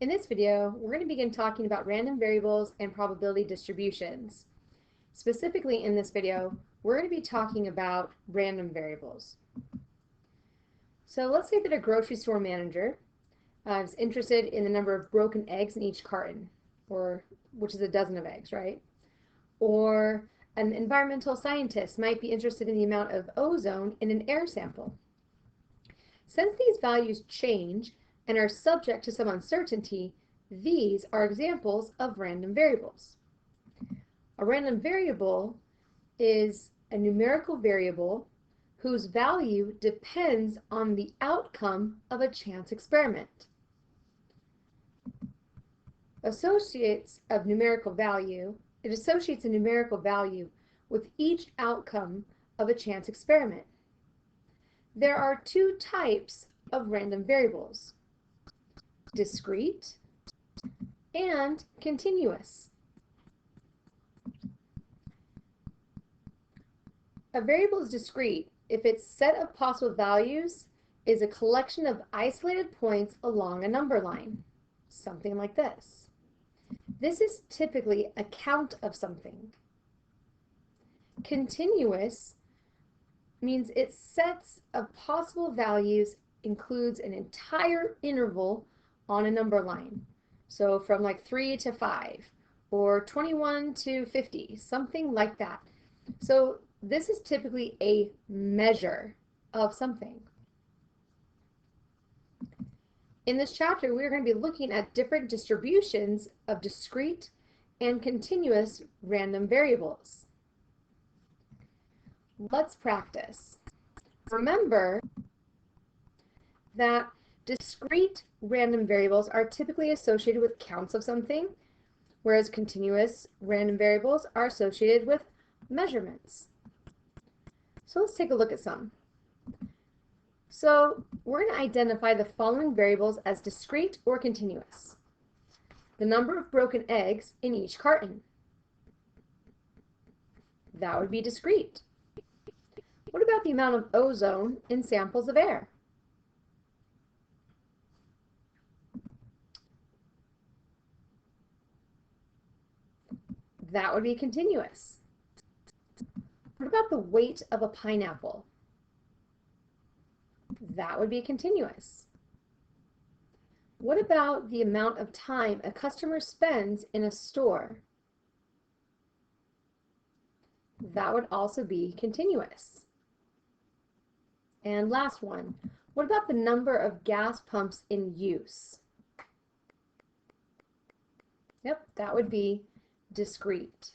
In this video, we're going to begin talking about random variables and probability distributions. Specifically in this video, we're going to be talking about random variables. So let's say that a grocery store manager is interested in the number of broken eggs in each carton, which is a dozen of eggs, right? Or an environmental scientist might be interested in the amount of ozone in an air sample. Since these values change and are subject to some uncertainty, these are examples of random variables. A random variable is a numerical variable whose value depends on the outcome of a chance experiment. It associates a numerical value with each outcome of a chance experiment. There are two types of random variables: discrete and continuous. A variable is discrete if its set of possible values is a collection of isolated points along a number line, something like this. This is typically a count of something. Continuous means its sets of possible values includes an entire interval on a number line. So from like 3 to 5 or 21 to 50, something like that. So this is typically a measure of something. In this chapter, we're going to be looking at different distributions of discrete and continuous random variables. Let's practice. Remember that discrete random variables are typically associated with counts of something, whereas continuous random variables are associated with measurements. So let's take a look at some. So we're going to identify the following variables as discrete or continuous. The number of broken eggs in each carton. That would be discrete. What about the amount of ozone in samples of air? That would be continuous. What about the weight of a pineapple? That would be continuous. What about the amount of time a customer spends in a store? That would also be continuous. And last one, what about the number of gas pumps in use? Yep, that would be discrete.